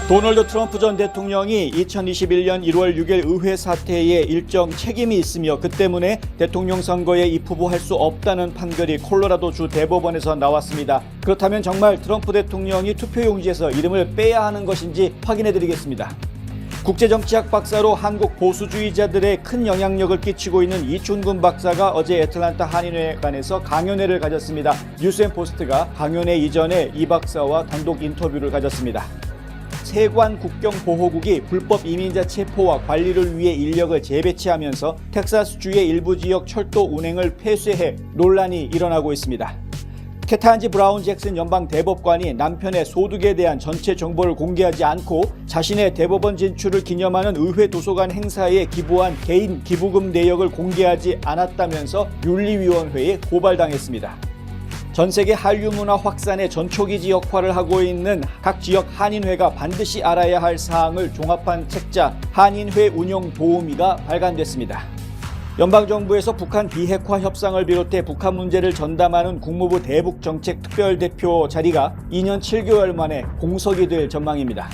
도널드 트럼프 전 대통령이 2021년 1월 6일 의회 사태에 일정 책임이 있으며 그 때문에 대통령 선거에 입후보할 수 없다는 판결이 콜로라도주 대법원에서 나왔습니다. 그렇다면 정말 트럼프 대통령이 투표용지에서 이름을 빼야 하는 것인지 확인해드리겠습니다. 국제정치학 박사로 한국 보수주의자들의 큰 영향력을 끼치고 있는 이춘근 박사가 어제 애틀랜타 한인회관에서 강연회를 가졌습니다. 뉴스앤포스트가 강연회 이전에 이 박사와 단독 인터뷰를 가졌습니다. 세관 국경보호국이 불법 이민자 체포와 관리를 위해 인력을 재배치하면서 텍사스주의 일부 지역 철도 운행을 폐쇄해 논란이 일어나고 있습니다. 케탄지 브라운 잭슨 연방 대법관이 남편의 소득에 대한 전체 정보를 공개하지 않고 자신의 대법원 진출을 기념하는 의회 도서관 행사에 기부한 개인 기부금 내역을 공개하지 않았다면서 윤리위원회에 고발당했습니다. 전 세계 한류 문화 확산의 전초기지 역할을 하고 있는 각 지역 한인회가 반드시 알아야 할 사항을 종합한 책자 한인회 운영 도우미가 발간됐습니다. 연방정부에서 북한 비핵화 협상을 비롯해 북한 문제를 전담하는 국무부 대북정책특별대표 자리가 2년 7개월 만에 공석이 될 전망입니다.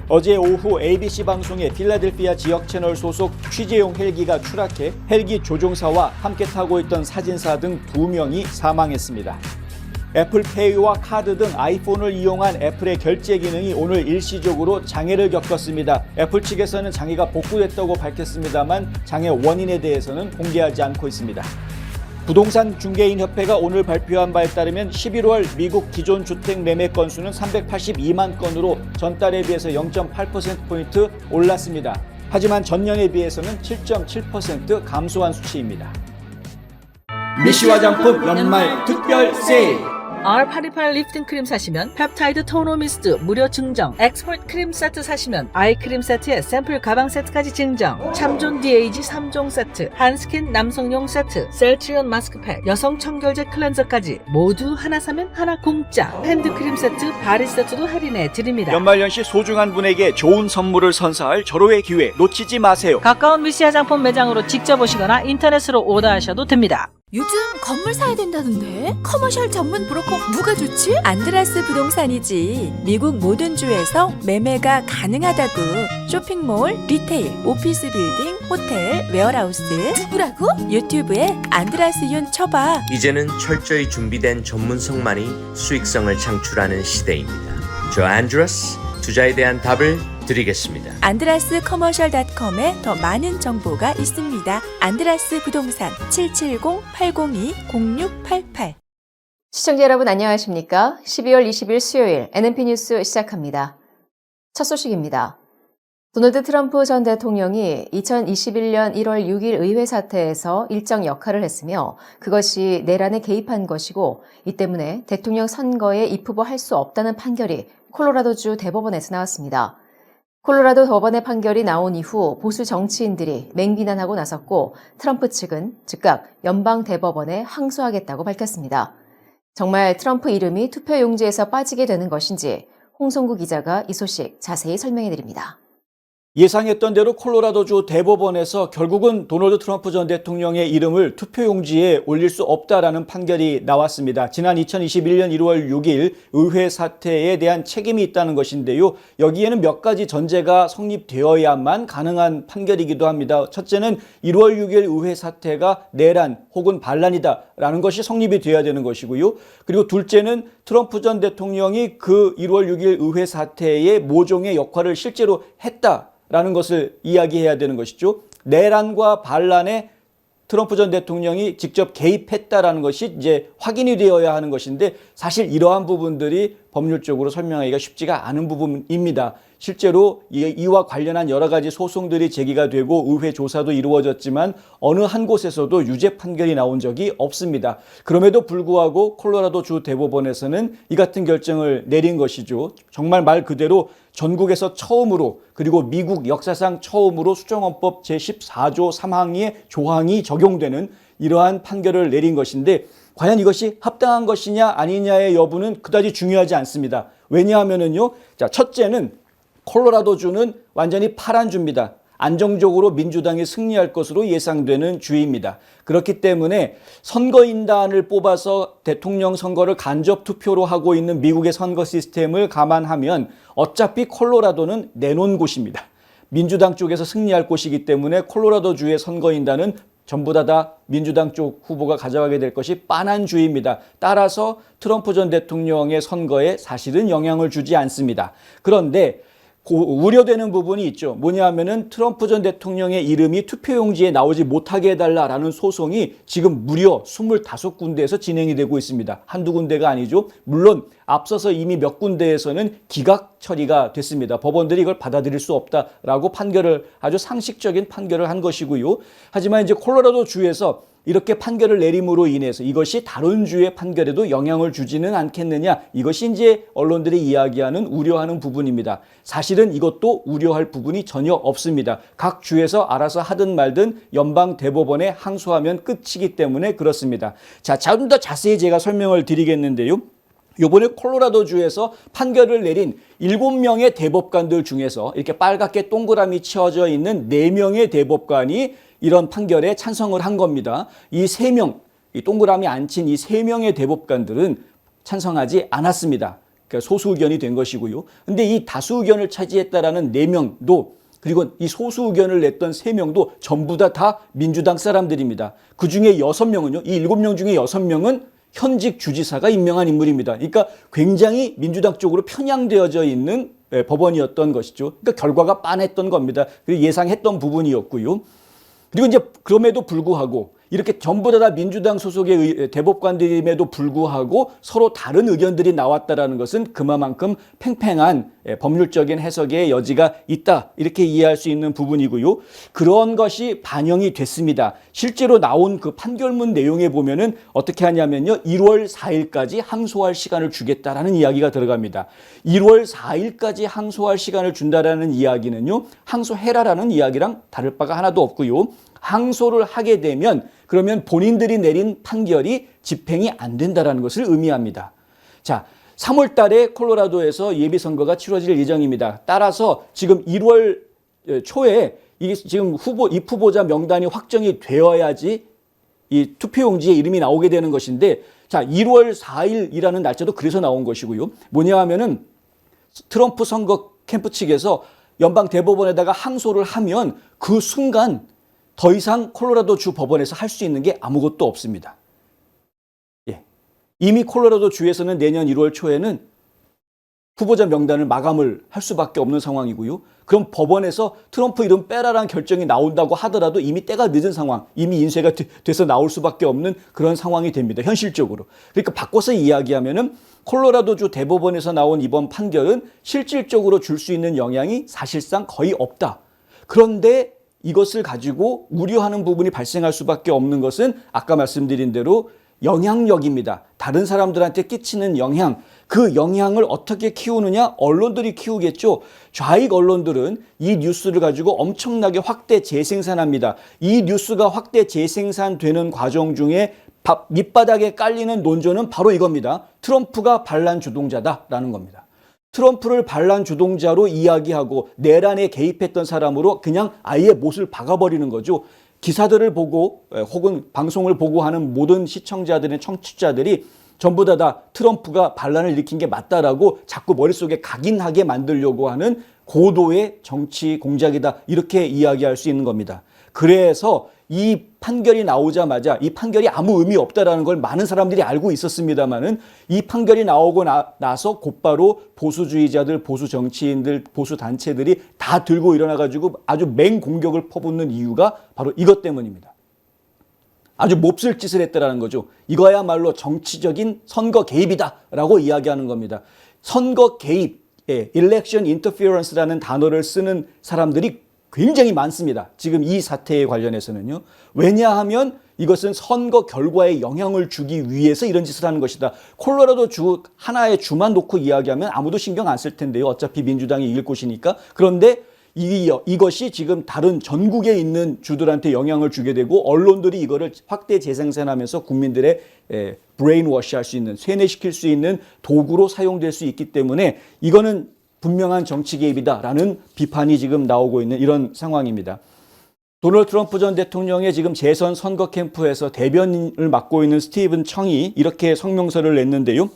어제 오후 ABC 방송의 필라델피아 지역 채널 소속 취재용 헬기가 추락해 헬기 조종사와 함께 타고 있던 사진사 등 2명이 사망했습니다. 애플페이와 카드 등 아이폰을 이용한 애플의 결제 기능이 오늘 일시적으로 장애를 겪었습니다. 애플 측에서는 장애가 복구됐다고 밝혔습니다만 장애 원인에 대해서는 공개하지 않고 있습니다. 부동산 중개인 협회가 오늘 발표한 바에 따르면 11월 미국 기존 주택 매매 건수는 382만 건으로 전달에 비해서 0.8%포인트 올랐습니다. 하지만 전년에 비해서는 7.7% 감소한 수치입니다. 미쉬 화장품 연말 특별 세일! R88 리프팅 크림 사시면 펩타이드 토너 미스트 무료 증정, 엑스퍼트 크림 세트 사시면 아이크림 세트에 샘플 가방 세트까지 증정, 참존 DAG 3종 세트, 한스킨 남성용 세트, 셀트리온 마스크팩, 여성 청결제 클렌저까지 모두 하나 사면 하나 공짜, 핸드크림 세트, 바리 세트도 할인해 드립니다. 연말연시 소중한 분에게 좋은 선물을 선사할 절호의 기회 놓치지 마세요. 가까운 미쉬 화장품 매장으로 직접 오시거나 인터넷으로 오더하셔도 됩니다. 요즘 건물 사야 된다던데? 커머셜 전문 브로커 누가 좋지? 안드라스 부동산이지. 미국 모든 주에서 매매가 가능하다고. 쇼핑몰, 리테일, 오피스 빌딩, 호텔, 웨어하우스. 누구라고? 유튜브에 안드라스 윤 쳐봐. 이제는 철저히 준비된 전문성만이 수익성을 창출하는 시대입니다. 저 안드라스, 투자에 대한 답을 드리겠습니다. 안드라스 커머셜.com에 더 많은 정보가 있습니다. 안드라스 부동산 770-802-0688. 시청자 여러분 안녕하십니까? 12월 20일 수요일 NNP 뉴스 시작합니다. 첫 소식입니다. 도널드 트럼프 전 대통령이 2021년 1월 6일 의회 사태에서 일정 역할을 했으며 그것이 내란에 개입한 것이고 이 때문에 대통령 선거에 입후보할 수 없다는 판결이 콜로라도주 대법원에서 나왔습니다. 콜로라도 법원의 판결이 나온 이후 보수 정치인들이 맹비난하고 나섰고 트럼프 측은 즉각 연방 대법원에 항소하겠다고 밝혔습니다. 정말 트럼프 이름이 투표용지에서 빠지게 되는 것인지 홍성구 기자가 이 소식 자세히 설명해 드립니다. 예상했던 대로 콜로라도주 대법원에서 결국은 도널드 트럼프 전 대통령의 이름을 투표용지에 올릴 수 없다라는 판결이 나왔습니다. 지난 2021년 1월 6일 의회 사태에 대한 책임이 있다는 것인데요. 여기에는 몇 가지 전제가 성립되어야만 가능한 판결이기도 합니다. 첫째는 1월 6일 의회 사태가 내란 혹은 반란이다라는 것이 성립이 되어야 되는 것이고요. 그리고 둘째는 트럼프 전 대통령이 그 1월 6일 의회 사태의 모종의 역할을 실제로 했다. 라는 것을 이야기해야 되는 것이죠. 내란과 반란에 트럼프 전 대통령이 직접 개입했다라는 것이 이제 확인이 되어야 하는 것인데 사실 이러한 부분들이 법률적으로 설명하기가 쉽지가 않은 부분입니다. 실제로 이와 관련한 여러 가지 소송들이 제기가 되고 의회 조사도 이루어졌지만 어느 한 곳에서도 유죄 판결이 나온 적이 없습니다. 그럼에도 불구하고 콜로라도주 대법원에서는 이 같은 결정을 내린 것이죠. 정말 말 그대로 전국에서 처음으로 그리고 미국 역사상 처음으로 수정헌법 제14조 3항의 조항이 적용되는 이러한 판결을 내린 것인데 과연 이것이 합당한 것이냐 아니냐의 여부는 그다지 중요하지 않습니다. 왜냐하면은요. 자, 첫째는 콜로라도주는 완전히 파란 주입니다. 안정적으로 민주당이 승리할 것으로 예상되는 주입니다. 그렇기 때문에 선거인단을 뽑아서 대통령 선거를 간접 투표로 하고 있는 미국의 선거 시스템을 감안하면 어차피 콜로라도는 내놓은 곳입니다. 민주당 쪽에서 승리할 곳이기 때문에 콜로라도주의 선거인단은 전부 다 민주당 쪽 후보가 가져가게 될 것이 빤한 주입니다. 따라서 트럼프 전 대통령의 선거에 사실은 영향을 주지 않습니다. 그런데 우려되는 부분이 있죠. 뭐냐면은 트럼프 전 대통령의 이름이 투표용지에 나오지 못하게 해달라라는 소송이 지금 무려 25군데에서 진행이 되고 있습니다. 한두 군데가 아니죠. 물론 앞서서 이미 몇 군데에서는 기각 처리가 됐습니다. 법원들이 이걸 받아들일 수 없다라고 아주 상식적인 판결을 한 것이고요. 하지만 이제 콜로라도 주에서 이렇게 판결을 내림으로 인해서 이것이 다른 주의 판결에도 영향을 주지는 않겠느냐, 이것이 이제 언론들이 이야기하는 우려하는 부분입니다. 사실은 이것도 우려할 부분이 전혀 없습니다. 각 주에서 알아서 하든 말든 연방 대법원에 항소하면 끝이기 때문에 그렇습니다. 자, 좀 더 자세히 제가 설명을 드리겠는데요. 이번에 콜로라도주에서 판결을 내린 7명의 대법관들 중에서 이렇게 빨갛게 동그라미 치어져 있는 4명의 대법관이 이런 판결에 찬성을 한 겁니다. 이 3명, 이 동그라미 안 친 이 3명의 대법관들은 찬성하지 않았습니다. 그러니까 소수 의견이 된 것이고요. 근데 이 다수 의견을 차지했다라는 4명도, 그리고 이 소수 의견을 냈던 3명도 전부 다 민주당 사람들입니다. 그 중에 6명은요, 이 7명 중에 6명은 현직 주지사가 임명한 인물입니다. 그러니까 굉장히 민주당 쪽으로 편향되어져 있는 법원이었던 것이죠. 그러니까 결과가 빤했던 겁니다. 그리고 예상했던 부분이었고요. 그리고 이제 그럼에도 불구하고 이렇게 전부 다 민주당 소속의 대법관들임에도 불구하고 서로 다른 의견들이 나왔다라는 것은 그만큼 팽팽한 법률적인 해석의 여지가 있다, 이렇게 이해할 수 있는 부분이고요. 그런 것이 반영이 됐습니다. 실제로 나온 그 판결문 내용에 보면은 어떻게 하냐면요, 1월 4일까지 항소할 시간을 주겠다라는 이야기가 들어갑니다. 1월 4일까지 항소할 시간을 준다라는 이야기는요, 항소해라라는 이야기랑 다를 바가 하나도 없고요. 항소를 하게 되면 그러면 본인들이 내린 판결이 집행이 안 된다는 것을 의미합니다. 자, 3월 달에 콜로라도에서 예비선거가 치러질 예정입니다. 따라서 지금 1월 초에 지금 입후보자 명단이 확정이 되어야지 이 투표용지에 이름이 나오게 되는 것인데, 자, 1월 4일이라는 날짜도 그래서 나온 것이고요. 뭐냐 하면은 트럼프 선거 캠프 측에서 연방 대법원에다가 항소를 하면 그 순간 더 이상 콜로라도 주 법원에서 할 수 있는 게 아무것도 없습니다. 예. 이미 콜로라도 주에서는 내년 1월 초에는 후보자 명단을 마감을 할 수밖에 없는 상황이고요. 그럼 법원에서 트럼프 이름 빼라라는 결정이 나온다고 하더라도 이미 때가 늦은 상황, 이미 인쇄가 돼서 나올 수밖에 없는 그런 상황이 됩니다. 현실적으로. 그러니까 바꿔서 이야기하면은 콜로라도주 대법원에서 나온 이번 판결은 실질적으로 줄 수 있는 영향이 사실상 거의 없다. 그런데 이것을 가지고 우려하는 부분이 발생할 수밖에 없는 것은 아까 말씀드린 대로 영향력입니다. 다른 사람들한테 끼치는 영향, 그 영향을 어떻게 키우느냐? 언론들이 키우겠죠. 좌익 언론들은 이 뉴스를 가지고 엄청나게 확대 재생산합니다. 이 뉴스가 확대 재생산되는 과정 중에 밑바닥에 깔리는 논조는 바로 이겁니다. 트럼프가 반란 주동자다라는 겁니다. 트럼프를 반란 주동자로 이야기하고 내란에 개입했던 사람으로 그냥 아예 못을 박아버리는 거죠. 기사들을 보고 혹은 방송을 보고 하는 모든 시청자들의 청취자들이 전부 다 트럼프가 반란을 일으킨 게 맞다라고 자꾸 머릿속에 각인하게 만들려고 하는 고도의 정치 공작이다, 이렇게 이야기할 수 있는 겁니다. 그래서 이 판결이 나오자마자 이 판결이 아무 의미 없다라는 걸 많은 사람들이 알고 있었습니다만은 이 판결이 나오고 나서 곧바로 보수주의자들, 보수 정치인들, 보수 단체들이 다 들고 일어나가지고 아주 맹공격을 퍼붓는 이유가 바로 이것 때문입니다. 아주 몹쓸 짓을 했다라는 거죠. 이거야말로 정치적인 선거 개입이다라고 이야기하는 겁니다. 선거 개입, election interference라는 단어를 쓰는 사람들이 굉장히 많습니다. 지금 이 사태에 관련해서는요. 왜냐하면 이것은 선거 결과에 영향을 주기 위해서 이런 짓을 하는 것이다. 콜로라도 주 하나의 주만 놓고 이야기하면 아무도 신경 안 쓸 텐데요. 어차피 민주당이 이길 곳이니까. 그런데 이것이 지금 다른 전국에 있는 주들한테 영향을 주게 되고 언론들이 이거를 확대 재생산하면서 국민들의 브레인워시 할 수 있는, 세뇌시킬 수 있는 도구로 사용될 수 있기 때문에 이거는 분명한 정치 개입이다라는 비판이 지금 나오고 있는 이런 상황입니다. 도널드 트럼프 전 대통령의 지금 재선 선거 캠프에서 대변인을 맡고 있는 스티븐 청이 이렇게 성명서를 냈는데요.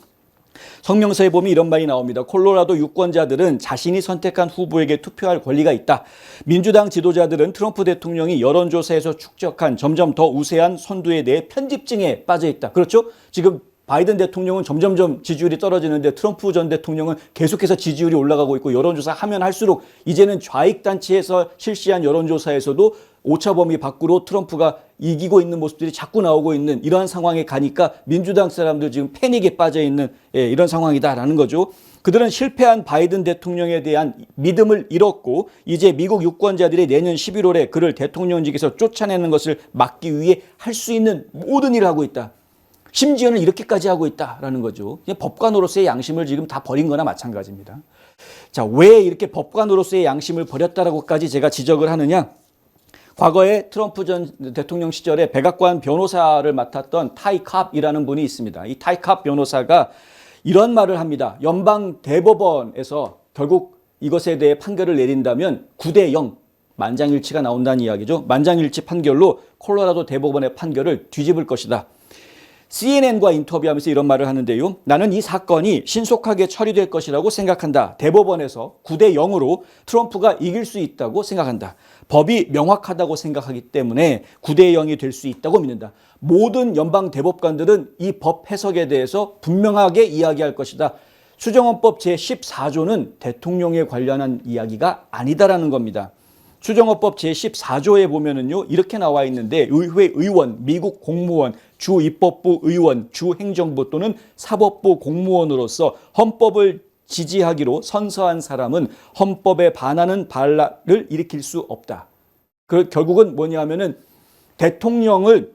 성명서에 보면 이런 말이 나옵니다. 콜로라도 유권자들은 자신이 선택한 후보에게 투표할 권리가 있다. 민주당 지도자들은 트럼프 대통령이 여론조사에서 축적한 점점 더 우세한 선두에 대해 편집증에 빠져 있다. 그렇죠? 지금 바이든 대통령은 점점점 지지율이 떨어지는데 트럼프 전 대통령은 계속해서 지지율이 올라가고 있고 여론조사 하면 할수록 이제는 좌익단체에서 실시한 여론조사에서도 오차 범위 밖으로 트럼프가 이기고 있는 모습들이 자꾸 나오고 있는 이러한 상황에 가니까 민주당 사람들 지금 패닉에 빠져 있는 이런 상황이다라는 거죠. 그들은 실패한 바이든 대통령에 대한 믿음을 잃었고 이제 미국 유권자들이 내년 11월에 그를 대통령직에서 쫓아내는 것을 막기 위해 할 수 있는 모든 일을 하고 있다. 심지어는 이렇게까지 하고 있다라는 거죠. 법관으로서의 양심을 지금 다 버린 거나 마찬가지입니다. 자, 왜 이렇게 법관으로서의 양심을 버렸다라고까지 제가 지적을 하느냐? 과거에 트럼프 전 대통령 시절에 백악관 변호사를 맡았던 타이 캅이라는 분이 있습니다. 이 타이 캅 변호사가 이런 말을 합니다. 연방 대법원에서 결국 이것에 대해 판결을 내린다면 9대0 만장일치가 나온다는 이야기죠. 만장일치 판결로 콜로라도 대법원의 판결을 뒤집을 것이다. CNN과 인터뷰하면서 이런 말을 하는데요. 나는 이 사건이 신속하게 처리될 것이라고 생각한다. 대법원에서 9대0으로 트럼프가 이길 수 있다고 생각한다. 법이 명확하다고 생각하기 때문에 9대0이 될 수 있다고 믿는다. 모든 연방 대법관들은 이 법 해석에 대해서 분명하게 이야기할 것이다. 수정헌법 제14조는 대통령에 관련한 이야기가 아니다라는 겁니다. 수정헌법 제14조에 보면은요, 이렇게 나와 있는데 의회 의원, 미국 공무원, 주 입법부 의원, 주 행정부 또는 사법부 공무원으로서 헌법을 지지하기로 선서한 사람은 헌법에 반하는 반란을 일으킬 수 없다. 결국은 뭐냐면은 대통령을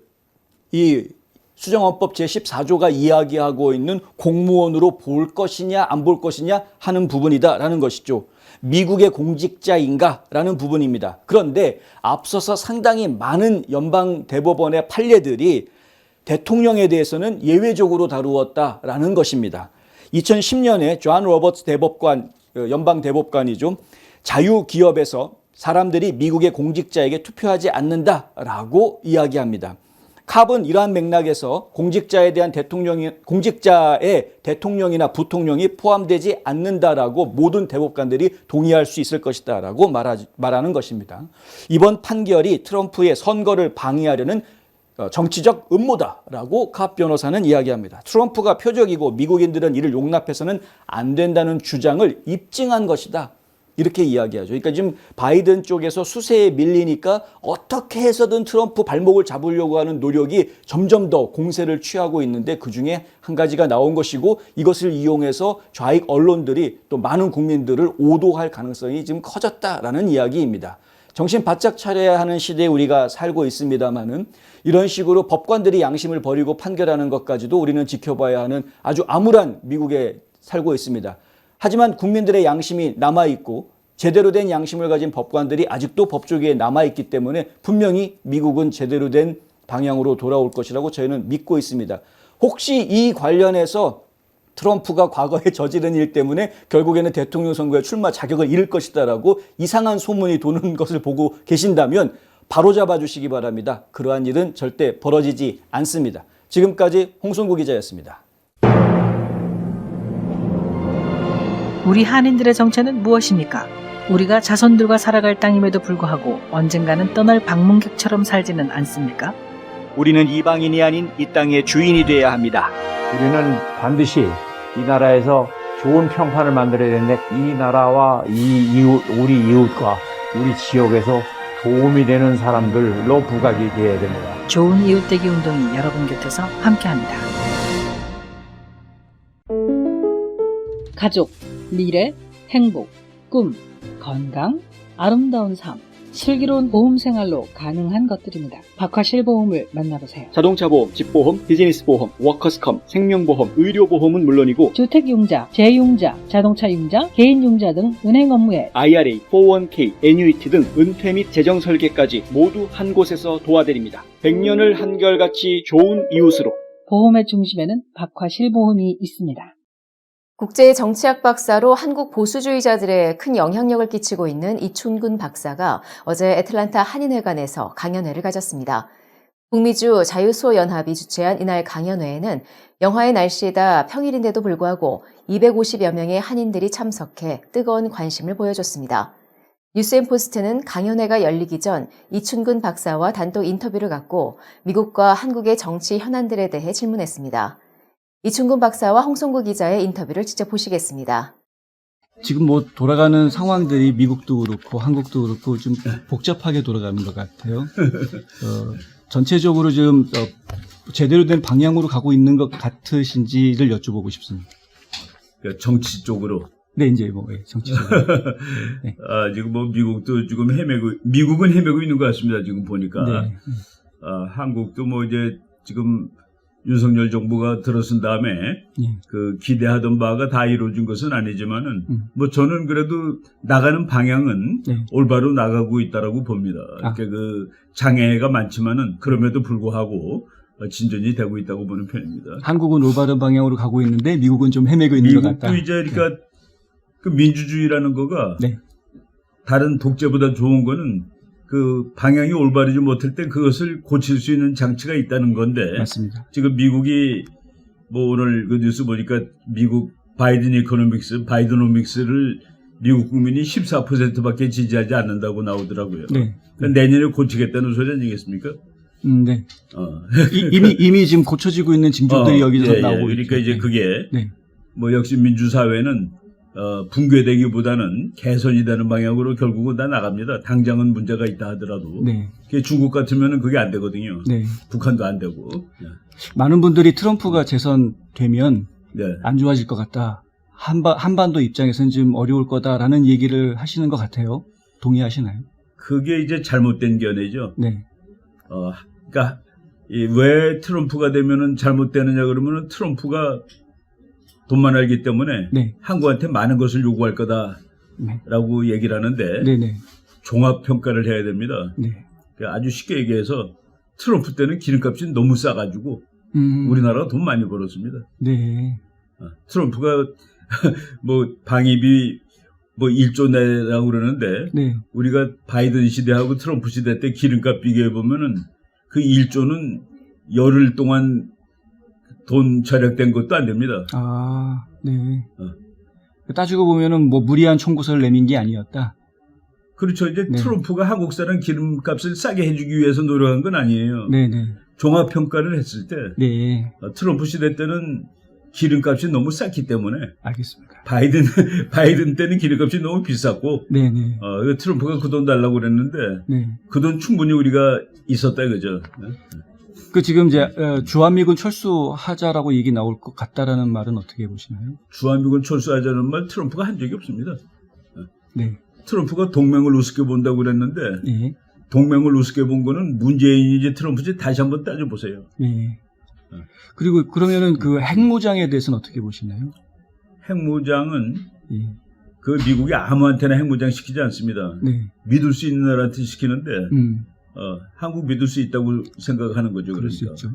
이 수정헌법 제14조가 이야기하고 있는 공무원으로 볼 것이냐 안 볼 것이냐 하는 부분이다라는 것이죠. 미국의 공직자인가라는 부분입니다. 그런데 앞서서 상당히 많은 연방 대법원의 판례들이 대통령에 대해서는 예외적으로 다루었다라는 것입니다. 2010년에 존 로버츠 대법관, 연방 대법관이죠. 자유기업에서 사람들이 미국의 공직자에게 투표하지 않는다라고 이야기합니다. 캅은 이러한 맥락에서 공직자에 대한 공직자의 대통령이나 부통령이 포함되지 않는다라고 모든 대법관들이 동의할 수 있을 것이다라고 말하는 것입니다. 이번 판결이 트럼프의 선거를 방해하려는 정치적 음모다라고 캅 변호사는 이야기합니다. 트럼프가 표적이고 미국인들은 이를 용납해서는 안 된다는 주장을 입증한 것이다. 이렇게 이야기하죠. 그러니까 지금 바이든 쪽에서 수세에 밀리니까 어떻게 해서든 트럼프 발목을 잡으려고 하는 노력이 점점 더 공세를 취하고 있는데 그중에 한 가지가 나온 것이고 이것을 이용해서 좌익 언론들이 또 많은 국민들을 오도할 가능성이 지금 커졌다라는 이야기입니다. 정신 바짝 차려야 하는 시대에 우리가 살고 있습니다만은 이런 식으로 법관들이 양심을 버리고 판결하는 것까지도 우리는 지켜봐야 하는 아주 암울한 미국에 살고 있습니다. 하지만 국민들의 양심이 남아있고 제대로 된 양심을 가진 법관들이 아직도 법조계에 남아있기 때문에 분명히 미국은 제대로 된 방향으로 돌아올 것이라고 저희는 믿고 있습니다. 혹시 이 관련해서 트럼프가 과거에 저지른 일 때문에 결국에는 대통령 선거에 출마 자격을 잃을 것이다라고 이상한 소문이 도는 것을 보고 계신다면 바로잡아 주시기 바랍니다. 그러한 일은 절대 벌어지지 않습니다. 지금까지 홍성구 기자였습니다. 우리 한인들의 정체는 무엇입니까? 우리가 자손들과 살아갈 땅임에도 불구하고 언젠가는 떠날 방문객처럼 살지는 않습니까? 우리는 이방인이 아닌 이 땅의 주인이 되어야 합니다. 우리는 반드시 이 나라에서 좋은 평판을 만들어야 되는데 이 나라와 우리 이웃과 우리 지역에서 도움이 되는 사람들로 부각이 되어야 됩니다. 좋은 이웃되기 운동이 여러분 곁에서 함께합니다. 가족, 미래, 행복, 꿈, 건강, 아름다운 삶, 슬기로운 보험 생활로 가능한 것들입니다. 박화실보험을 만나보세요. 자동차 보험, 집보험, 비즈니스 보험, 워커스컴, 생명보험, 의료보험은 물론이고 주택융자, 재융자, 자동차융자, 개인융자 등 은행 업무에 IRA, 401k, 애뉴이티 등 은퇴 및 재정 설계까지 모두 한 곳에서 도와드립니다. 100년을 한결같이 좋은 이웃으로 보험의 중심에는 박화실보험이 있습니다. 국제 정치학 박사로 한국 보수주의자들에 큰 영향력을 끼치고 있는 이춘근 박사가 어제 애틀란타 한인회관에서 강연회를 가졌습니다. 북미주 자유수호연합이 주최한 이날 강연회에는 영하의 날씨다 평일인데도 불구하고 250여 명의 한인들이 참석해 뜨거운 관심을 보여줬습니다. 뉴스앤포스트는 강연회가 열리기 전 이춘근 박사와 단독 인터뷰를 갖고 미국과 한국의 정치 현안들에 대해 질문했습니다. 이춘근 박사와 홍성구 기자의 인터뷰를 직접 보시겠습니다. 지금 뭐 돌아가는 상황들이 미국도 그렇고 한국도 그렇고 좀 복잡하게 돌아가는 것 같아요. 전체적으로 지금 제대로 된 방향으로 가고 있는 것 같으신지를 여쭤보고 싶습니다. 그러니까 정치 쪽으로. 네, 이제 뭐 정치적으로. 네. 지금 뭐 미국도 지금 미국은 헤매고 있는 것 같습니다. 지금 보니까. 네. 한국도 뭐 이제 지금 윤석열 정부가 들어선 다음에 그 기대하던 바가 다 이루어진 것은 아니지만은 뭐 저는 그래도 나가는 방향은 올바로 나가고 있다라고 봅니다. 그러니까 그 장애가 많지만은 그럼에도 불구하고 진전이 되고 있다고 보는 편입니다. 한국은 올바른 방향으로 가고 있는데 미국은 좀 헤매고 있는 것 같다. 미국도 이제 그러니까 그 민주주의라는 거가 다른 독재보다 좋은 거는 그 방향이 올바르지 못할 때 그것을 고칠 수 있는 장치가 있다는 건데. 맞습니다. 지금 미국이 뭐 오늘 그 뉴스 보니까 미국 바이드노믹스를 미국 국민이 14%밖에 지지하지 않는다고 나오더라고요. 네. 그러니까 내년에 고치겠다는 소리 아니겠습니까? 네. 이미 지금 고쳐지고 있는 징조들이 여기서 나오고 그러니까 있죠. 이제 그게 뭐 역시 민주사회는 붕괴되기보다는 개선이 되는 방향으로 결국은 다 나갑니다. 당장은 문제가 있다 하더라도. 그게 중국 같으면은 그게 안 되거든요. 북한도 안 되고. 많은 분들이 트럼프가 재선되면 안 좋아질 것 같다. 한반도 입장에서는 좀 어려울 거다라는 얘기를 하시는 것 같아요. 동의하시나요? 그게 이제 잘못된 견해죠. 그러니까 왜 트럼프가 되면은 잘못되느냐 그러면은 트럼프가 돈만 알기 때문에 한국한테 많은 것을 요구할 거다라고 얘기를 하는데 종합 평가를 해야 됩니다. 그러니까 아주 쉽게 얘기해서 트럼프 때는 기름값이 너무 싸가지고 우리나라가 돈 많이 벌었습니다. 트럼프가 뭐 방위비 뭐 1조 내라고 그러는데 우리가 바이든 시대하고 트럼프 시대 때 기름값 비교해 보면은 그 1조는 열흘 동안 돈 절약된 것도 안 됩니다. 따지고 보면은 뭐 무리한 청구서를 내민 게 아니었다. 그렇죠. 이제 트럼프가 한국 사람 기름값을 싸게 해주기 위해서 노력한 건 아니에요. 종합 평가를 했을 때 트럼프 시대 때는 기름값이 너무 쌌기 때문에. 알겠습니다. 바이든 때는 기름값이 너무 비쌌고. 트럼프가 그 돈 달라고 그랬는데 그 돈 충분히 우리가 있었다 이거죠. 그 지금 이제 주한미군 철수하자라고 얘기 나올 것 같다라는 말은 어떻게 보시나요? 주한미군 철수하자는 말 트럼프가 한 적이 없습니다. 트럼프가 동맹을 우습게 본다고 그랬는데 동맹을 우습게 본 거는 문재인이지 트럼프지 다시 한번 따져보세요. 그리고 그러면은 그 핵무장에 대해서는 어떻게 보시나요? 핵무장은 그 미국이 아무한테나 핵무장 시키지 않습니다. 믿을 수 있는 나라한테 시키는데 한국 믿을 수 있다고 생각하는 거죠. 그럴 수 있죠.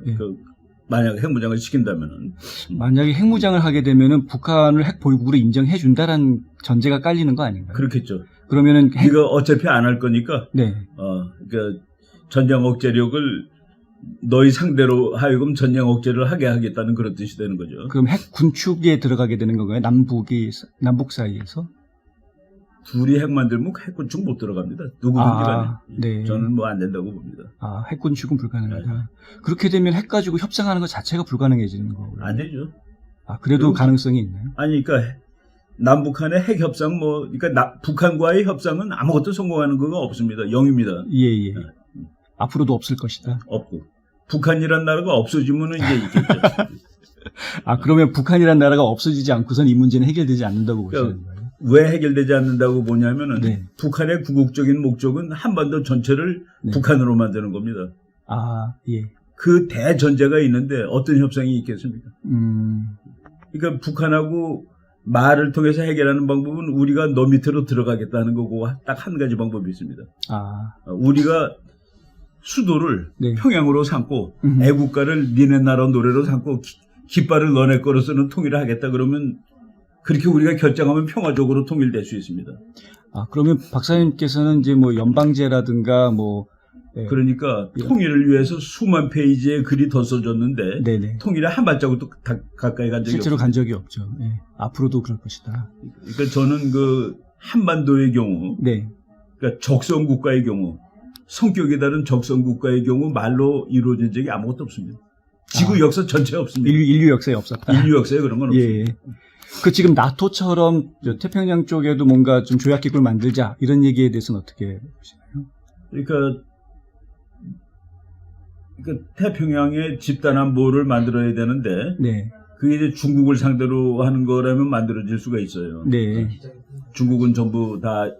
만약 핵무장을 시킨다면은. 만약에 핵무장을 하게 되면은 북한을 핵 보유국으로 인정해 준다라는 전제가 깔리는 거 아닌가요? 그렇겠죠. 그러면은 이거 어차피 안 할 거니까. 그러니까 전쟁 억제력을 너희 상대로 하여금 전쟁 억제를 하게 하겠다는 그런 뜻이 되는 거죠. 그럼 핵 군축에 들어가게 되는 건가요? 남북 사이에서? 둘이 핵 만들면 핵 군축 못 들어갑니다. 누구든지 간에. 저는 뭐 안 된다고 봅니다. 핵 군축은 불가능하다. 그렇게 되면 핵 가지고 협상하는 것 자체가 불가능해지는 거고요. 안 되죠. 그래도 가능성이 있나요? 아니, 그러니까 남북한의 핵 협상 그러니까 북한과의 협상은 아무것도 성공하는 거가 없습니다. 0입니다. 앞으로도 없을 것이다. 없고. 북한이란 나라가 없어지면은 이제 있겠죠. 그러면 북한이란 나라가 없어지지 않고선 이 문제는 해결되지 않는다고 보시는 거예요? 왜 해결되지 않는다고 보냐면은 북한의 궁극적인 목적은 한반도 전체를 북한으로 만드는 겁니다. 그 대전제가 있는데 어떤 협상이 있겠습니까? 그러니까 북한하고 말을 통해서 해결하는 방법은 우리가 너 밑으로 들어가겠다는 거고 딱 한 가지 방법이 있습니다. 우리가 수도를 평양으로 삼고 애국가를 니네 나라 노래로 삼고 깃발을 너네 거로 쓰는 통일을 하겠다 그러면 그렇게 우리가 결정하면 평화적으로 통일될 수 있습니다. 아, 그러면 박사님께서는 이제 뭐 연방제라든가 뭐 그러니까 통일을 위해서 수만 페이지의 글이 더 써졌는데 네네. 통일에 한 발자국도 가까이 간 적이 실제로 없습니다. 간 적이 없죠. 네. 앞으로도 그럴 것이다. 그러니까 저는 그 한반도의 경우, 네. 그러니까 적성 국가의 경우, 성격이 다른 적성 국가의 경우 말로 이루어진 적이 아무것도 없습니다. 지구 역사 전체에 없습니다. 인류 역사에 없었다. 인류 역사에 그런 건 없습니다. 예. 그 지금 나토처럼 태평양 쪽에도 뭔가 좀 조약기구를 만들자 이런 얘기에 대해서는 어떻게 보시나요? 그러니까 태평양에 집단안보를 만들어야 되는데 네. 그게 이제 중국을 상대로 하는 거라면 만들어질 수가 있어요. 네. 중국은 전부 다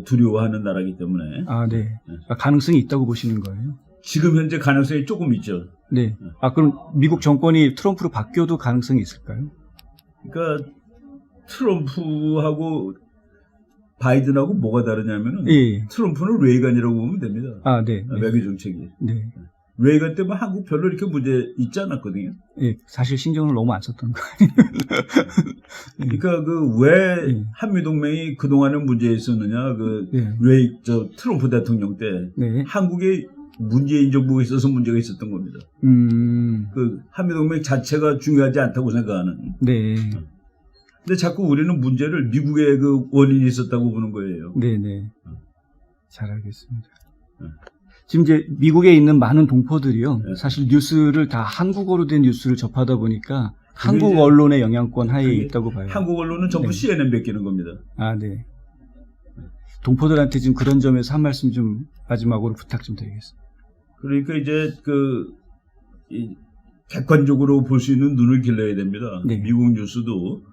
두려워하는 나라이기 때문에. 아, 네. 가능성이 있다고 보시는 거예요? 지금 현재 가능성이 조금 있죠. 네. 아, 그럼 미국 정권이 트럼프로 바뀌어도 가능성이 있을까요? 그러니까 트럼프하고 바이든하고 뭐가 다르냐면은 예. 트럼프는 레이건이라고 보면 됩니다. 아, 네. 외교 정책이. 네. 레이건 때문에 한국 별로 이렇게 문제 있지 않았거든요. 예, 사실 신경을 너무 안 썼던 거 아니에요. 그러니까 왜 한미 동맹이 그 동안에 문제 있었느냐? 트럼프 대통령 때 네. 한국에 문재인 정부가 있어서 문제가 있었던 겁니다. 그 한미 동맹 자체가 중요하지 않다고 생각하는. 네. 근데 자꾸 우리는 문제를 미국의 그 원인이 있었다고 보는 거예요. 네네. 잘 알겠습니다. 지금 이제 미국에 있는 많은 동포들이요. 사실 뉴스를 다 한국어로 된 뉴스를 접하다 보니까 한국 언론의 영향권 하에 있다고 봐요. 한국 언론은 전부 CNN 베끼는 겁니다. 아, 네. 동포들한테 지금 그런 점에서 한 말씀 좀 마지막으로 부탁 좀 드리겠습니다. 그러니까 이제 객관적으로 볼 수 있는 눈을 길러야 됩니다. 네. 미국 뉴스도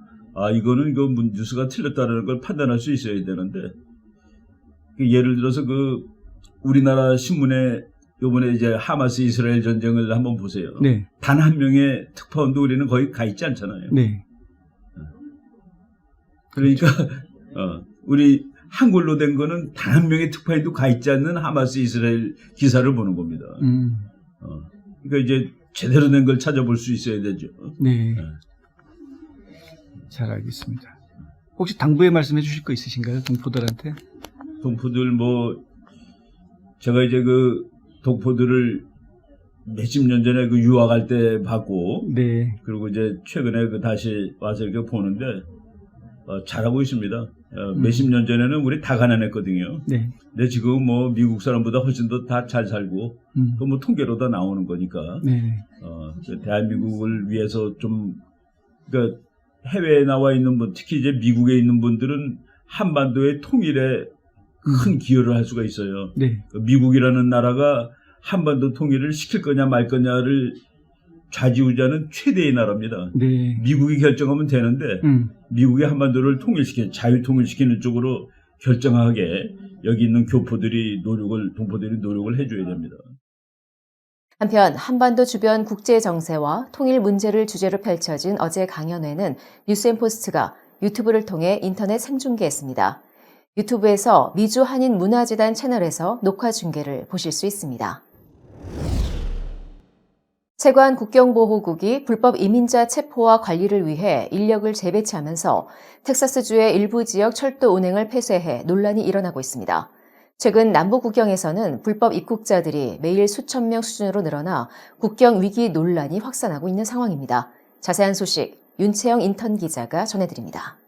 이거는 뉴스가 틀렸다는 걸 판단할 수 있어야 되는데 예를 들어서 우리나라 신문에 요번에 이제 하마스 이스라엘 전쟁을 한번 보세요. 네. 단 한 명의 특파원도 우리는 거의 가 있지 않잖아요. 네. 그러니까 우리 한글로 된 거는 단 한 명의 특파원도 가 있지 않는 하마스 이스라엘 기사를 보는 겁니다. 그러니까 이제 제대로 된 걸 찾아볼 수 있어야 되죠. 네. 잘 알겠습니다. 혹시 당부의 말씀 해주실 거 있으신가요? 동포들한테? 동포들 제가 이제 동포들을 몇십 년 전에 유학할 때 봤고, 네. 그리고 이제 최근에 다시 와서 이렇게 보는데, 잘하고 있습니다. 몇십 년 전에는 우리 다 가난했거든요. 네. 근데 지금 미국 사람보다 훨씬 더 다 잘 살고, 통계로 다 나오는 거니까, 네. 대한민국을 위해서 그러니까 해외에 나와 있는 특히 이제 미국에 있는 분들은 한반도의 통일에 큰 기여를 할 수가 있어요. 네. 미국이라는 나라가 한반도 통일을 시킬 거냐 말 거냐를 좌지우지하는 최대의 나라입니다. 네. 미국이 결정하면 되는데 미국이 한반도를 자유통일시키는 쪽으로 결정하게 여기 있는 동포들이 노력을 해줘야 됩니다. 한편 한반도 주변 국제 정세와 통일 문제를 주제로 펼쳐진 어제 강연회는 뉴스앤포스트가 유튜브를 통해 인터넷 생중계했습니다. 유튜브에서 미주 한인 문화재단 채널에서 녹화 중계를 보실 수 있습니다. 세관 국경보호국이 불법 이민자 체포와 관리를 위해 인력을 재배치하면서 텍사스주의 일부 지역 철도 운행을 폐쇄해 논란이 일어나고 있습니다. 최근 남부 국경에서는 불법 입국자들이 매일 수천 명 수준으로 늘어나 국경 위기 논란이 확산하고 있는 상황입니다. 자세한 소식 윤채영 인턴 기자가 전해드립니다.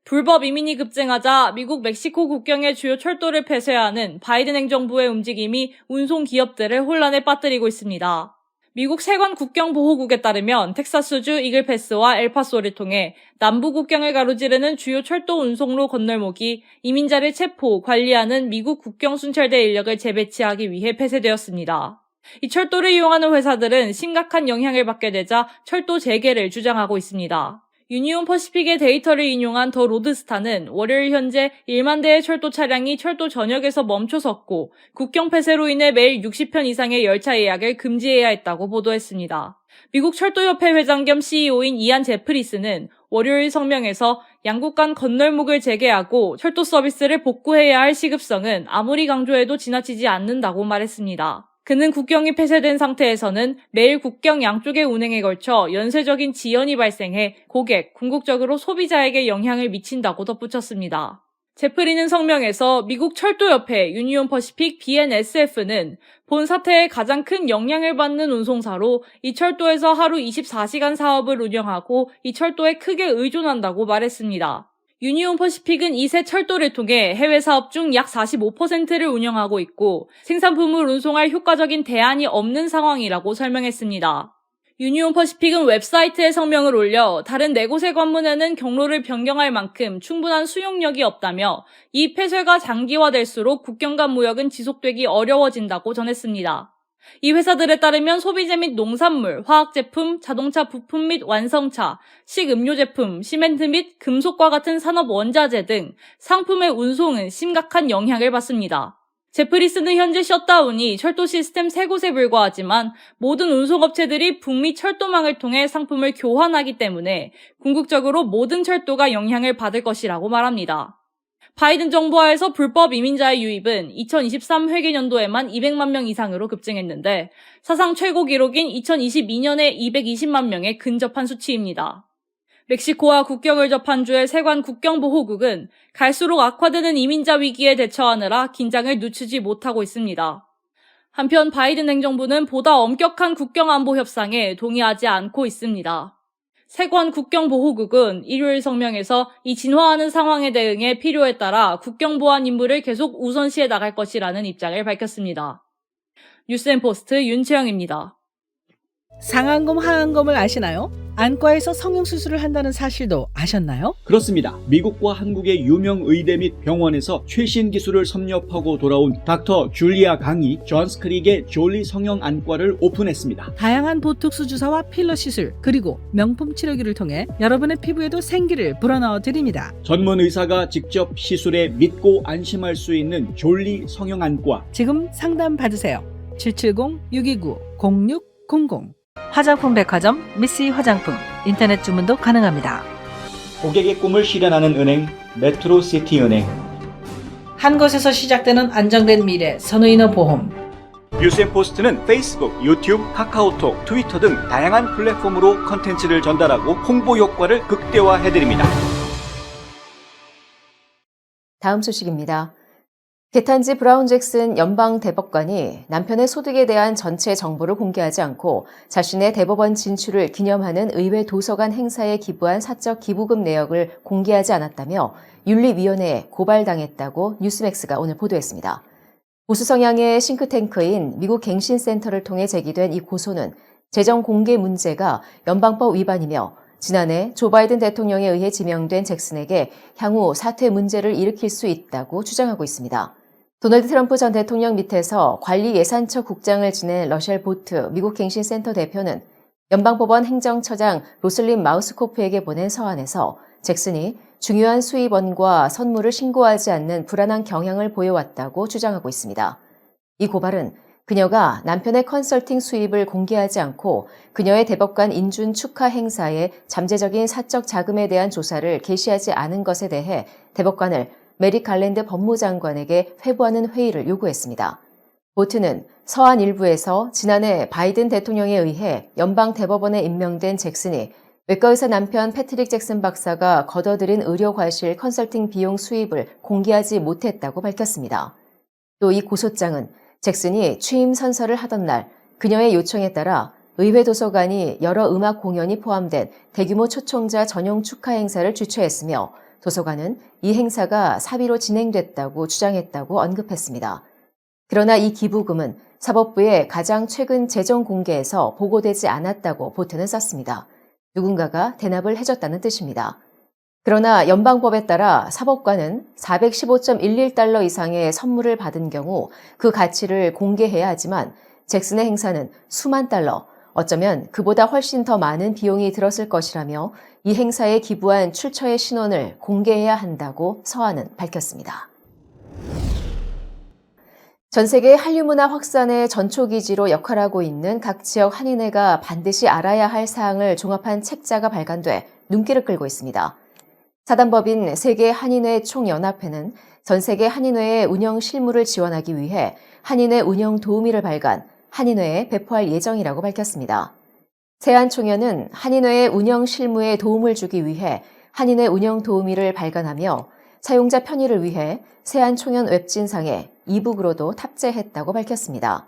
불법 이민이 급증하자 미국 멕시코 국경의 주요 철도를 폐쇄하는 바이든 행정부의 움직임이 운송 기업들을 혼란에 빠뜨리고 있습니다. 미국 세관 국경보호국에 따르면 텍사스주 이글패스와 엘파소를 통해 남부 국경을 가로지르는 주요 철도 운송로 건널목이 이민자를 체포, 관리하는 미국 국경순찰대 인력을 재배치하기 위해 폐쇄되었습니다. 이 철도를 이용하는 회사들은 심각한 영향을 받게 되자 철도 재개를 주장하고 있습니다. 유니온 퍼시픽의 데이터를 인용한 더 로드스타는 월요일 현재 1만 대의 철도 차량이 철도 전역에서 멈춰섰고 국경 폐쇄로 인해 매일 60편 이상의 열차 예약을 금지해야 했다고 보도했습니다. 미국 철도협회 회장 겸 CEO인 이안 제프리스는 월요일 성명에서 양국 간 건널목을 재개하고 철도 서비스를 복구해야 할 시급성은 아무리 강조해도 지나치지 않는다고 말했습니다. 그는 국경이 폐쇄된 상태에서는 매일 국경 양쪽의 운행에 걸쳐 연쇄적인 지연이 발생해 고객, 궁극적으로 소비자에게 영향을 미친다고 덧붙였습니다. 제프리는 성명에서 미국 철도협회 유니온 퍼시픽 BNSF는 본 사태에 가장 큰 영향을 받는 운송사로 이 철도에서 하루 24시간 사업을 운영하고 이 철도에 크게 의존한다고 말했습니다. 유니온 퍼시픽은 이 새 철도를 통해 해외 사업 중 약 45%를 운영하고 있고 생산품을 운송할 효과적인 대안이 없는 상황이라고 설명했습니다. 유니온 퍼시픽은 웹사이트에 성명을 올려 다른 4곳의 관문에는 경로를 변경할 만큼 충분한 수용력이 없다며 이 폐쇄가 장기화될수록 국경 간 무역은 지속되기 어려워진다고 전했습니다. 이 회사들에 따르면 소비재 및 농산물, 화학제품, 자동차 부품 및 완성차, 식음료 제품, 시멘트 및 금속과 같은 산업 원자재 등 상품의 운송은 심각한 영향을 받습니다. 제프리스는 현재 셧다운이 철도 시스템 3곳에 불과하지만 모든 운송업체들이 북미 철도망을 통해 상품을 교환하기 때문에 궁극적으로 모든 철도가 영향을 받을 것이라고 말합니다. 바이든 정부 하에서 불법 이민자의 유입은 2023 회계년도에만 200만 명 이상으로 급증했는데 사상 최고 기록인 2022년에 220만 명에 근접한 수치입니다. 멕시코와 국경을 접한 주의 세관 국경보호국은 갈수록 악화되는 이민자 위기에 대처하느라 긴장을 늦추지 못하고 있습니다. 한편 바이든 행정부는 보다 엄격한 국경안보 협상에 동의하지 않고 있습니다. 세관 국경보호국은 일요일 성명에서 이 진화하는 상황에 대응해 필요에 따라 국경보안 임무를 계속 우선시해 나갈 것이라는 입장을 밝혔습니다. 뉴스앤포스트 윤채영입니다. 상안검, 하안검을 아시나요? 안과에서 성형수술을 한다는 사실도 아셨나요? 그렇습니다. 미국과 한국의 유명 의대 및 병원에서 최신 기술을 섭렵하고 돌아온 닥터 줄리아 강이 존스 크릭의 졸리 성형 안과를 오픈했습니다. 다양한 보톡스 주사와 필러 시술, 그리고 명품 치료기를 통해 여러분의 피부에도 생기를 불어넣어 드립니다. 전문 의사가 직접 시술에 믿고 안심할 수 있는 졸리 성형 안과. 지금 상담 받으세요. 770-629-0600 화장품 백화점 미쓰이 화장품 인터넷 주문도 가능합니다. 고객의 꿈을 실현하는 은행 메트로시티은행. 한 곳에서 시작되는 안정된 미래 선의너 보험. 뉴스앤포스트는 페이스북, 유튜브, 카카오톡, 트위터 등 다양한 플랫폼으로 컨텐츠를 전달하고 홍보 효과를 극대화해드립니다. 다음 소식입니다. 개탄지 브라운 잭슨 연방 대법관이 남편의 소득에 대한 전체 정보를 공개하지 않고 자신의 대법원 진출을 기념하는 의회 도서관 행사에 기부한 사적 기부금 내역을 공개하지 않았다며 윤리위원회에 고발당했다고 뉴스맥스가 오늘 보도했습니다. 보수 성향의 싱크탱크인 미국 갱신센터를 통해 제기된 이 고소는 재정 공개 문제가 연방법 위반이며 지난해 조 바이든 대통령에 의해 지명된 잭슨에게 향후 사퇴 문제를 일으킬 수 있다고 주장하고 있습니다. 도널드 트럼프 전 대통령 밑에서 관리예산처 국장을 지낸 러셀 보트 미국 갱신센터 대표는 연방법원 행정처장 로슬린 마우스코프에게 보낸 서한에서 잭슨이 중요한 수입원과 선물을 신고하지 않는 불안한 경향을 보여왔다고 주장하고 있습니다. 이 고발은 그녀가 남편의 컨설팅 수입을 공개하지 않고 그녀의 대법관 인준 축하 행사에 잠재적인 사적 자금에 대한 조사를 개시하지 않은 것에 대해 대법관을 메릭 갈랜드 법무장관에게 회부하는 회의를 요구했습니다. 보트는 서한 일부에서 지난해 바이든 대통령에 의해 연방 대법원에 임명된 잭슨이 외과의사 남편 패트릭 잭슨 박사가 거둬들인 의료과실 컨설팅 비용 수입을 공개하지 못했다고 밝혔습니다. 또 이 고소장은 잭슨이 취임 선서를 하던 날 그녀의 요청에 따라 의회 도서관이 여러 음악 공연이 포함된 대규모 초청자 전용 축하 행사를 주최했으며 도서관은 이 행사가 사비로 진행됐다고 주장했다고 언급했습니다. 그러나 이 기부금은 사법부의 가장 최근 재정 공개에서 보고되지 않았다고 보트는 썼습니다. 누군가가 대납을 해줬다는 뜻입니다. 그러나 연방법에 따라 사법관은 415.11달러 이상의 선물을 받은 경우 그 가치를 공개해야 하지만 잭슨의 행사는 수만 달러, 어쩌면 그보다 훨씬 더 많은 비용이 들었을 것이라며 이 행사에 기부한 출처의 신원을 공개해야 한다고 서한은 밝혔습니다. 전 세계 한류 문화 확산의 전초기지로 역할하고 있는 각 지역 한인회가 반드시 알아야 할 사항을 종합한 책자가 발간돼 눈길을 끌고 있습니다. 사단법인 세계 한인회 총연합회는 전 세계 한인회의 운영 실무를 지원하기 위해 한인회 운영 도우미를 발간, 한인회에 배포할 예정이라고 밝혔습니다. 세한총연은 한인회의 운영 실무에 도움을 주기 위해 한인회 운영 도우미를 발간하며 사용자 편의를 위해 세한총연 웹진상에 이북으로도 탑재했다고 밝혔습니다.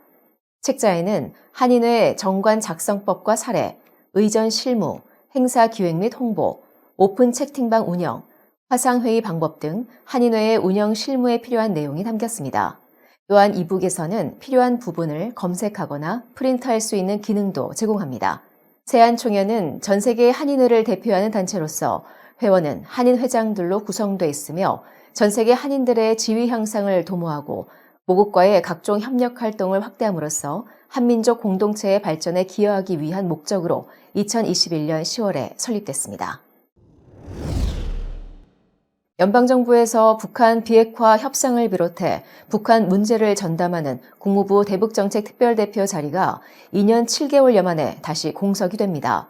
책자에는 한인회 정관 작성법과 사례, 의전 실무, 행사 기획 및 홍보, 오픈 채팅방 운영, 화상회의 방법 등 한인회의 운영 실무에 필요한 내용이 담겼습니다. 또한 이북에서는 필요한 부분을 검색하거나 프린트할 수 있는 기능도 제공합니다. 세한총연은 전 세계 한인회를 대표하는 단체로서 회원은 한인 회장들로 구성돼 있으며 전 세계 한인들의 지위 향상을 도모하고 모국과의 각종 협력 활동을 확대함으로써 한민족 공동체의 발전에 기여하기 위한 목적으로 2021년 10월에 설립됐습니다. 연방정부에서 북한 비핵화 협상을 비롯해 북한 문제를 전담하는 국무부 대북정책특별대표 자리가 2년 7개월여 만에 다시 공석이 됩니다.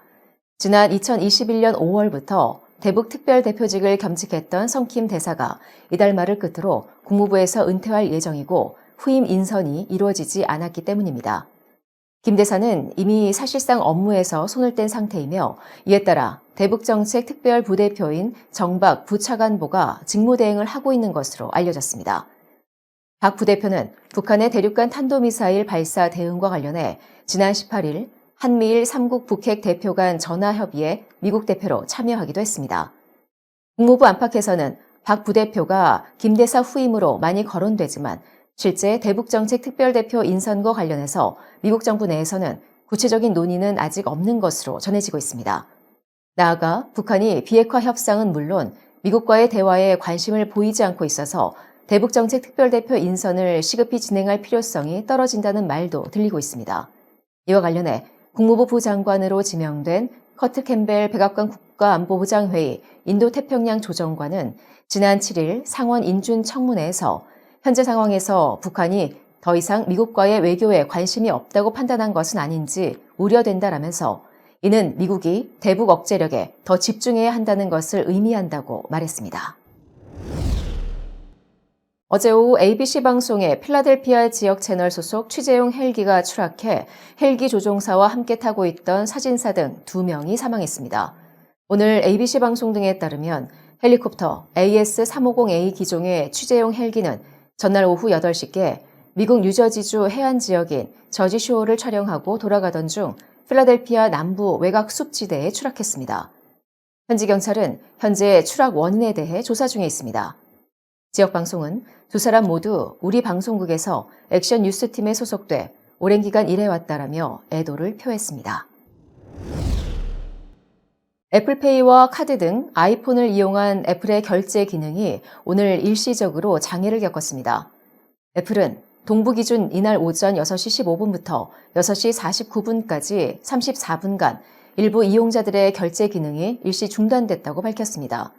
지난 2021년 5월부터 대북특별대표직을 겸직했던 성킴 대사가 이달 말을 끝으로 국무부에서 은퇴할 예정이고 후임 인선이 이루어지지 않았기 때문입니다. 김 대사는 이미 사실상 업무에서 손을 뗀 상태이며 이에 따라 대북정책특별부대표인 정박 부차관보가 직무대행을 하고 있는 것으로 알려졌습니다. 박 부대표는 북한의 대륙간 탄도미사일 발사 대응과 관련해 지난 18일 한미일 3국 북핵 대표 간 전화협의에 미국 대표로 참여하기도 했습니다. 국무부 안팎에서는 박 부대표가 김 대사 후임으로 많이 거론되지만 실제 대북정책특별대표 인선과 관련해서 미국 정부 내에서는 구체적인 논의는 아직 없는 것으로 전해지고 있습니다. 나아가 북한이 비핵화 협상은 물론 미국과의 대화에 관심을 보이지 않고 있어서 대북정책특별대표 인선을 시급히 진행할 필요성이 떨어진다는 말도 들리고 있습니다. 이와 관련해 국무부 부장관으로 지명된 커트 캠벨 백악관 국가안보보장회의 인도태평양 조정관은 지난 7일 상원 인준 청문회에서 현재 상황에서 북한이 더 이상 미국과의 외교에 관심이 없다고 판단한 것은 아닌지 우려된다라면서 이는 미국이 대북 억제력에 더 집중해야 한다는 것을 의미한다고 말했습니다. 어제 오후 ABC 방송의 필라델피아 지역 채널 소속 취재용 헬기가 추락해 헬기 조종사와 함께 타고 있던 사진사 등 2명이 사망했습니다. 오늘 ABC 방송 등에 따르면 헬리콥터 AS-350A 기종의 취재용 헬기는 전날 오후 8시께 미국 뉴저지주 해안 지역인 저지쇼어를 촬영하고 돌아가던 중 필라델피아 남부 외곽 숲지대에 추락했습니다. 현지 경찰은 현재 추락 원인에 대해 조사 중에 있습니다. 지역 방송은 두 사람 모두 우리 방송국에서 액션 뉴스팀에 소속돼 오랜 기간 일해왔다라며 애도를 표했습니다. 애플페이와 카드 등 아이폰을 이용한 애플의 결제 기능이 오늘 일시적으로 장애를 겪었습니다. 애플은 동부 기준 이날 오전 6시 15분부터 6시 49분까지 34분간 일부 이용자들의 결제 기능이 일시 중단됐다고 밝혔습니다.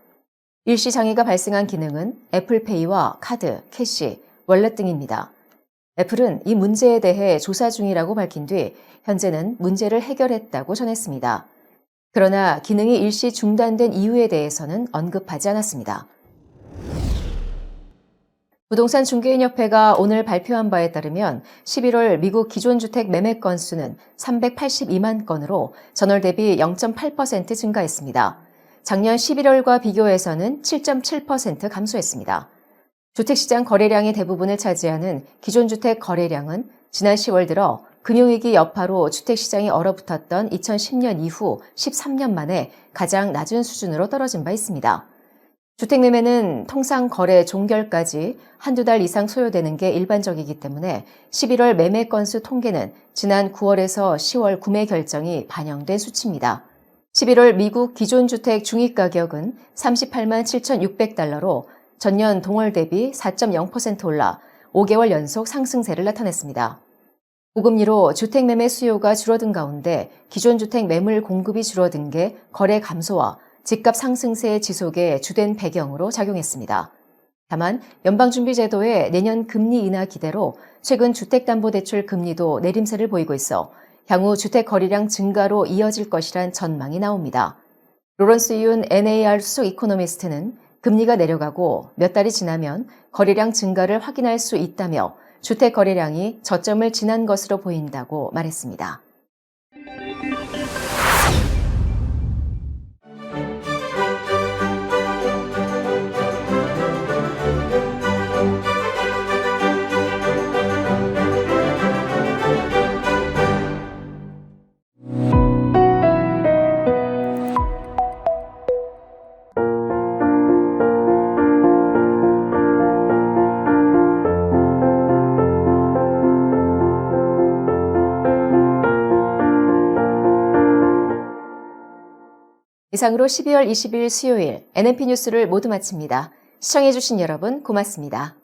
일시 장애가 발생한 기능은 애플페이와 카드, 캐시, 월렛 등입니다. 애플은 이 문제에 대해 조사 중이라고 밝힌 뒤 현재는 문제를 해결했다고 전했습니다. 그러나 기능이 일시 중단된 이유에 대해서는 언급하지 않았습니다. 부동산 중개인협회가 오늘 발표한 바에 따르면 11월 미국 기존주택 매매 건수는 382만 건으로 전월 대비 0.8% 증가했습니다. 작년 11월과 비교해서는 7.7% 감소했습니다. 주택시장 거래량의 대부분을 차지하는 기존주택 거래량은 지난 10월 들어 금융위기 여파로 주택시장이 얼어붙었던 2010년 이후 13년 만에 가장 낮은 수준으로 떨어진 바 있습니다. 주택매매는 통상 거래 종결까지 한두 달 이상 소요되는 게 일반적이기 때문에 11월 매매 건수 통계는 지난 9월에서 10월 구매 결정이 반영된 수치입니다. 11월 미국 기존주택 중위가격은 38만 7,600달러로 전년 동월 대비 4.0% 올라 5개월 연속 상승세를 나타냈습니다. 고금리로 주택 매매 수요가 줄어든 가운데 기존 주택 매물 공급이 줄어든 게 거래 감소와 집값 상승세의 지속에 주된 배경으로 작용했습니다. 다만 연방준비제도의 내년 금리 인하 기대로 최근 주택담보대출 금리도 내림세를 보이고 있어 향후 주택 거래량 증가로 이어질 것이란 전망이 나옵니다. 로런스 윤 NAR 수석 이코노미스트는 금리가 내려가고 몇 달이 지나면 거래량 증가를 확인할 수 있다며 주택 거래량이 저점을 지난 것으로 보인다고 말했습니다. 이상으로 12월 20일 수요일 NNP 뉴스를 모두 마칩니다. 시청해주신 여러분 고맙습니다.